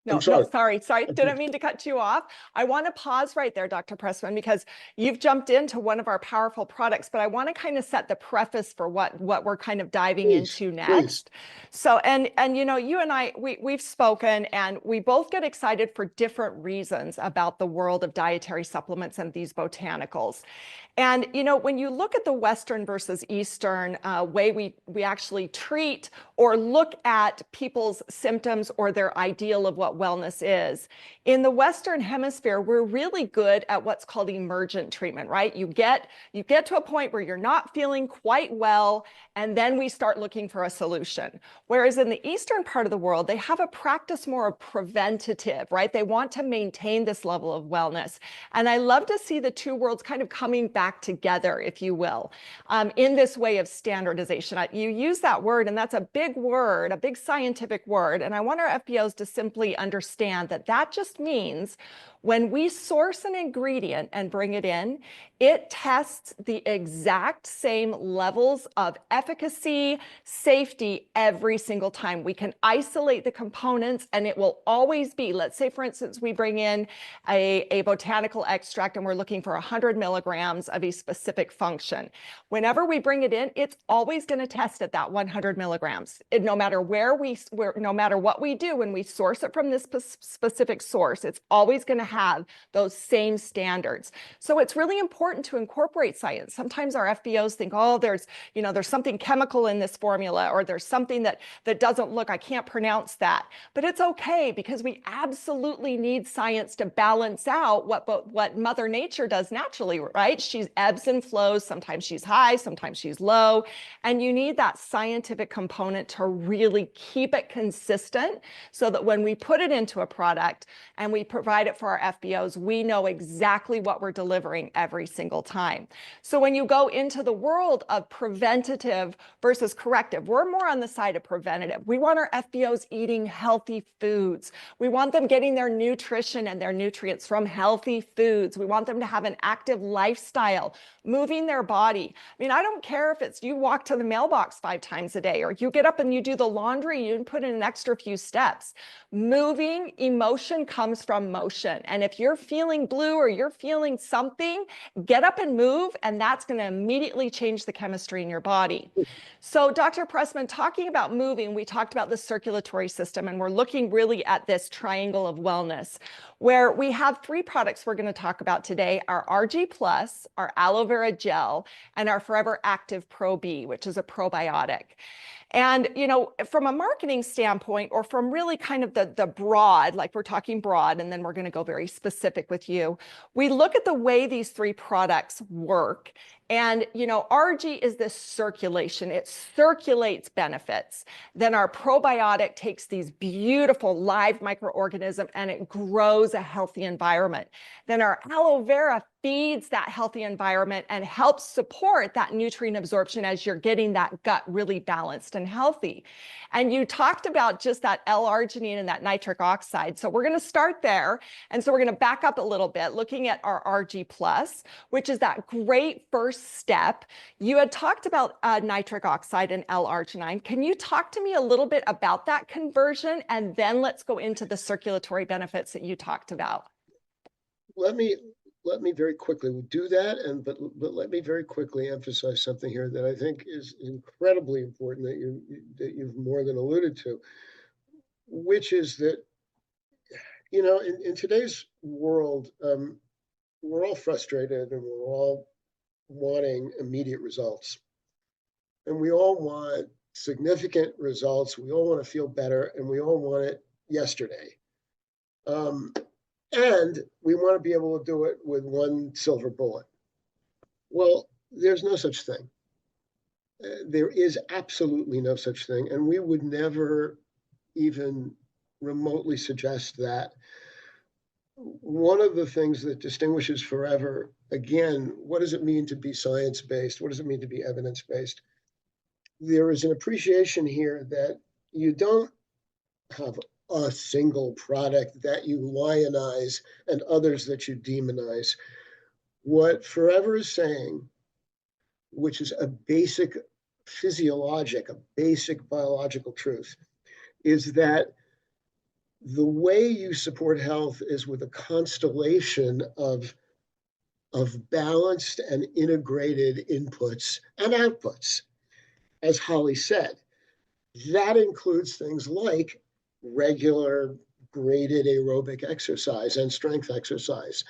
No, I'm no, sorry. sorry. Didn't mean to cut you off. I want to pause right there, Dr. Pressman, because you've jumped into one of our powerful products, but I want to kind of set the preface for what we're kind of diving Please, into please. next. So, and you know, you and I, we've spoken, and we both get excited for different reasons about the world of dietary supplements and these botanicals. And you know, when you look at the Western versus Eastern way we actually treat or look at people's symptoms or their ideal of what wellness is, in the Western Hemisphere, we're really good at what's called emergent treatment, right? You get to a point where you're not feeling quite well, and then we start looking for a solution. Whereas in the Eastern part of the world, they have a practice more of preventative, right? They want to maintain this level of wellness. And I love to see the two worlds kind of coming back together, if you will, in this way of standardization. You use that word, and that's a big word, a big scientific word. And I want our FBOs to simply understand that that just means when we source an ingredient and bring it in, it tests the exact same levels of efficacy, safety every single time. We can isolate the components, and it will always be, let's say, for instance, we bring in a botanical extract and we're looking for 100 milligrams of a specific function. Whenever we bring it in, it's always going to test at that 100 milligrams. No matter no matter what we do, when we source it from this specific source, it's always going to have those same standards. So it's really important to incorporate science. Sometimes our FBOs think, oh, there's something chemical in this formula, or there's something that doesn't look, I can't pronounce that. But it's okay, because we absolutely need science to balance out what Mother Nature does naturally, right? She ebbs and flows. Sometimes she's high, sometimes she's low. And you need that scientific component to really keep it consistent, so that when we put it into a product and we provide it for our FBOs, we know exactly what we're delivering every single time. So when you go into the world of preventative versus corrective, we're more on the side of preventative. We want our FBOs eating healthy foods. We want them getting their nutrition and their nutrients from healthy foods. We want them to have an active lifestyle, moving their body. I mean, I don't care if it's you walk to the mailbox 5 times a day, or you get up and you do the laundry, you put in an extra few steps. Moving, emotion comes from motion. And if you're feeling blue or you're feeling something, get up and move, and that's going to immediately change the chemistry in your body. So Dr. Pressman, talking about moving, we talked about the circulatory system, and we're looking really at this triangle of wellness, where we have 3 products we're going to talk about today: our RG Plus, our aloe vera gel, and our Forever Active Pro B, which is a probiotic. And, you know, from a marketing standpoint, or from really kind of the broad, like we're talking broad, and then we're going to go very specific with you, we look at the way these 3 products work. And, you know, RG is this circulation. It circulates benefits. Then our probiotic takes these beautiful live microorganisms and it grows a healthy environment. Then our aloe vera feeds that healthy environment and helps support that nutrient absorption as you're getting that gut really balanced and healthy. And you talked about just that L-arginine and that nitric oxide. So we're going to start there. And so we're going to back up a little bit, looking at our RG Plus, which is that great first step. You had talked about nitric oxide and L-arginine. Can you talk to me a little bit about that conversion? And then let's go into the circulatory benefits that you talked about. Let me very quickly do that, but let me very quickly emphasize something here that I think is incredibly important, that you've more than alluded to, which is that, you know, in today's world, we're all frustrated and we're all wanting immediate results, and we all want significant results. We all want to feel better, and we all want it yesterday. And we want to be able to do it with one silver bullet. Well, there's no such thing. There is absolutely no such thing. And we would never even remotely suggest that. One of the things that distinguishes Forever, again, what does it mean to be science-based? What does it mean to be evidence-based? There is an appreciation here that you don't have a single product that you lionize and others that you demonize. What Forever is saying, which is a basic physiologic, a basic biological truth, is that the way you support health is with a constellation of balanced and integrated inputs and outputs. As Holly said, that includes things like regular graded aerobic exercise and strength exercise.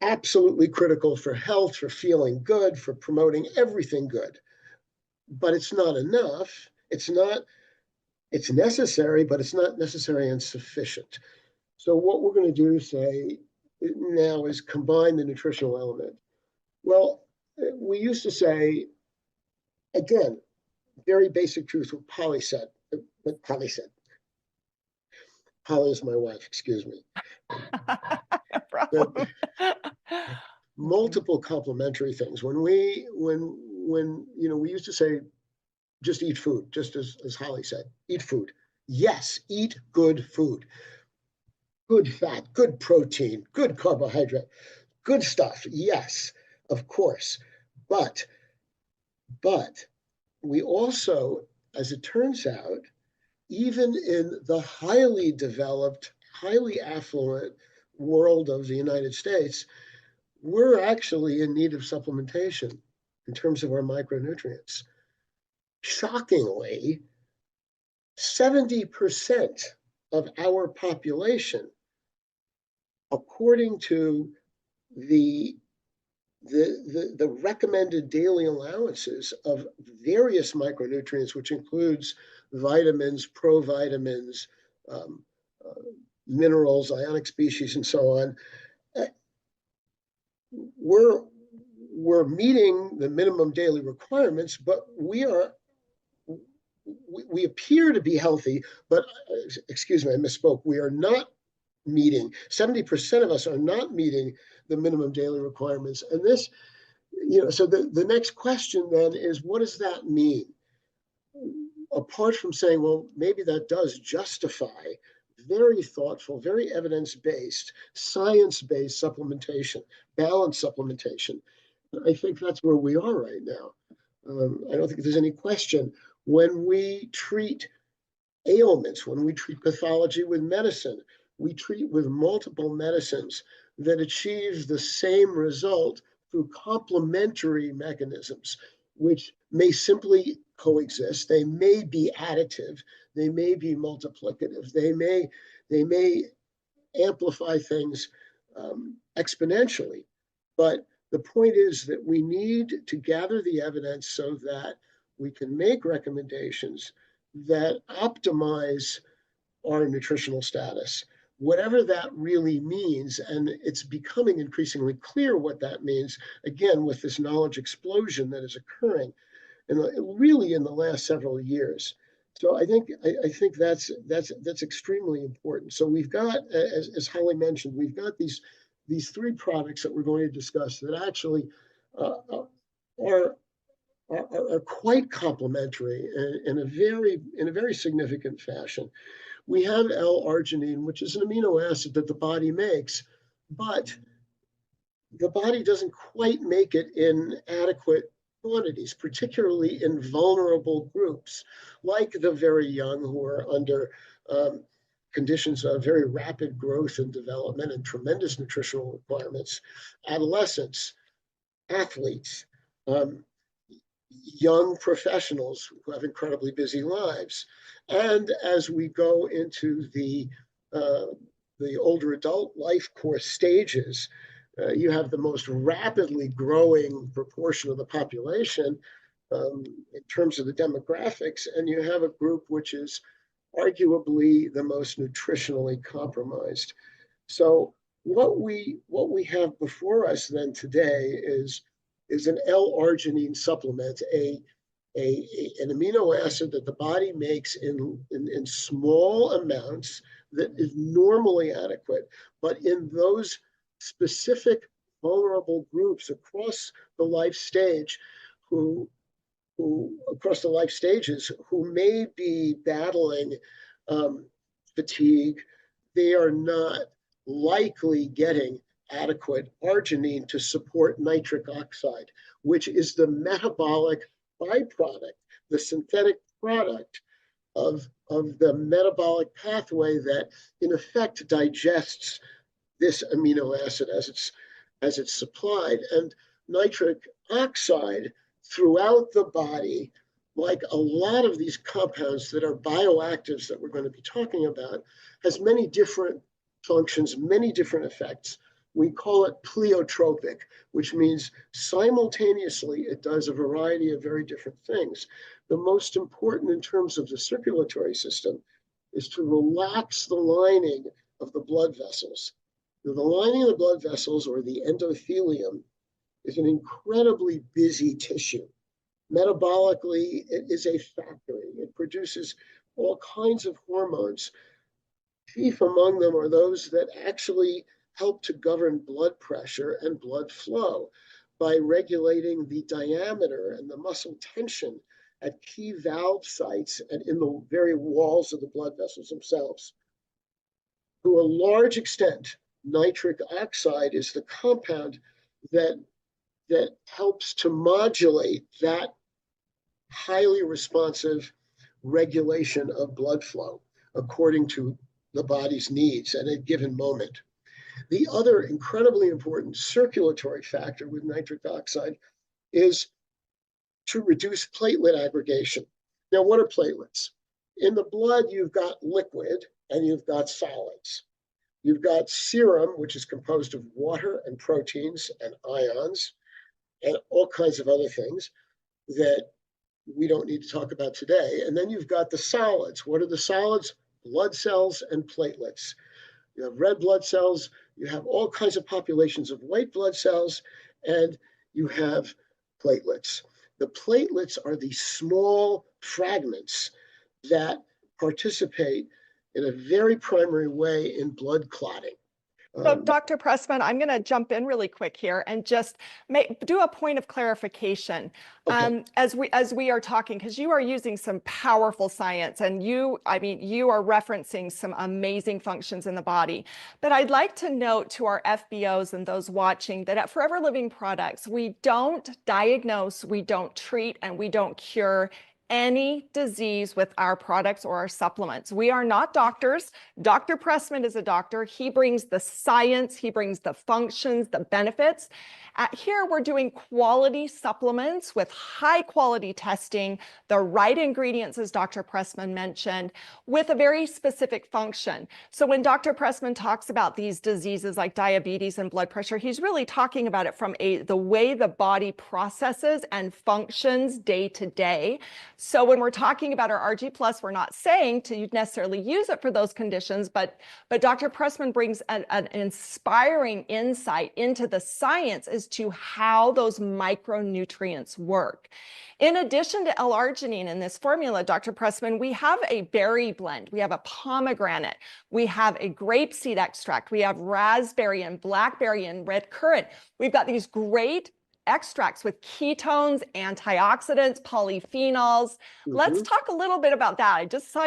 Absolutely critical for health, for feeling good, for promoting everything good. But it's not enough. It's necessary, but it's not necessary and sufficient. So what we're going to do, say, now is combine the nutritional element. Well, we used to say, again, very basic truth what Polly said. What Polly said. Polly is my wife, excuse me. No problem. Multiple complementary things. When we used to say, just eat food, just as Holly said, eat food. Yes, eat good food. Good fat, good protein, good carbohydrate, good stuff. Yes, of course. But we also, as it turns out, even in the highly developed, highly affluent world of the United States, we're actually in need of supplementation in terms of our micronutrients. Shockingly, 70% of our population, according to the recommended daily allowances of various micronutrients, which includes vitamins, provitamins, um, uh, minerals, ionic species, and so on, we're meeting the minimum daily requirements, but we appear to be healthy, but excuse me, I misspoke. We are not meeting, 70% of us are not meeting the minimum daily requirements. And this, so the next question then is, what does that mean? Apart from saying, well, maybe that does justify very thoughtful, very evidence-based, science-based supplementation, balanced supplementation. I think that's where we are right now. I don't think there's any question. When we treat ailments, when we treat pathology with medicine, we treat with multiple medicines that achieve the same result through complementary mechanisms, which may simply coexist. They may be additive. They may be multiplicative. They may amplify things exponentially. But the point is that we need to gather the evidence so that we can make recommendations that optimize our nutritional status, whatever that really means. And it's becoming increasingly clear what that means, again, with this knowledge explosion that is occurring really in the last several years. So I think that's extremely important. So we've got, as Holly mentioned, we've got these three products that we're going to discuss that actually are quite complementary in a very significant fashion. We have L-arginine, which is an amino acid that the body makes, but the body doesn't quite make it in adequate quantities, particularly in vulnerable groups, like the very young who are under conditions of very rapid growth and development and tremendous nutritional requirements, adolescents, athletes, young professionals who have incredibly busy lives. And as we go into the older adult life course stages, you have the most rapidly growing proportion of the population in terms of the demographics, and you have a group which is arguably the most nutritionally compromised. So what we have before us then today is an L-arginine supplement, an amino acid that the body makes in small amounts that is normally adequate, but in those specific vulnerable groups across the life stage who across the life stages who may be battling fatigue, they are not likely getting adequate arginine to support nitric oxide, which is the metabolic byproduct, the synthetic product of the metabolic pathway that in effect digests this amino acid as it's supplied. And nitric oxide throughout the body, like a lot of these compounds that are bioactives that we're going to be talking about, has many different functions, many different effects. We call it pleiotropic, which means simultaneously it does a variety of very different things. The most important in terms of the circulatory system is to relax the lining of the blood vessels. The lining of the blood vessels, or the endothelium, is an incredibly busy tissue. Metabolically, it is a factory. It produces all kinds of hormones. Chief among them are those that actually help to govern blood pressure and blood flow by regulating the diameter and the muscle tension at key valve sites and in the very walls of the blood vessels themselves. To a large extent, nitric oxide is the compound that helps to modulate that highly responsive regulation of blood flow according to the body's needs at a given moment. The other incredibly important circulatory factor with nitric oxide is to reduce platelet aggregation. Now, what are platelets? In the blood, you've got liquid and you've got solids. You've got serum, which is composed of water and proteins and ions and all kinds of other things that we don't need to talk about today. And then you've got the solids. What are the solids? Blood cells and platelets. You have red blood cells, you have all kinds of populations of white blood cells, and you have platelets. The platelets are the small fragments that participate in a very primary way in blood clotting. So, Dr. Pressman, I'm going to jump in really quick here and just do a point of clarification as we are talking, because you are using some powerful science, and you are referencing some amazing functions in the body. But I'd like to note to our FBOs and those watching that at Forever Living Products, we don't diagnose, we don't treat, and we don't cure any disease with our products or our supplements. We are not doctors. Dr. Pressman is a doctor. He brings the science, he brings the functions, the benefits. Here we're doing quality supplements with high quality testing, the right ingredients, as Dr. Pressman mentioned, with a very specific function. So when Dr. Pressman talks about these diseases like diabetes and blood pressure, he's really talking about it from the way the body processes and functions day to day. So when we're talking about our RG+, we're not saying to necessarily use it for those conditions, but Dr. Pressman brings an inspiring insight into the science as to how those micronutrients work. In addition to L-arginine in this formula, Dr. Pressman, we have a berry blend, we have a pomegranate, we have a grapeseed extract, we have raspberry and blackberry and red currant. We've got these great extracts with ketones, antioxidants, polyphenols. Let's talk a little bit about that. I just saw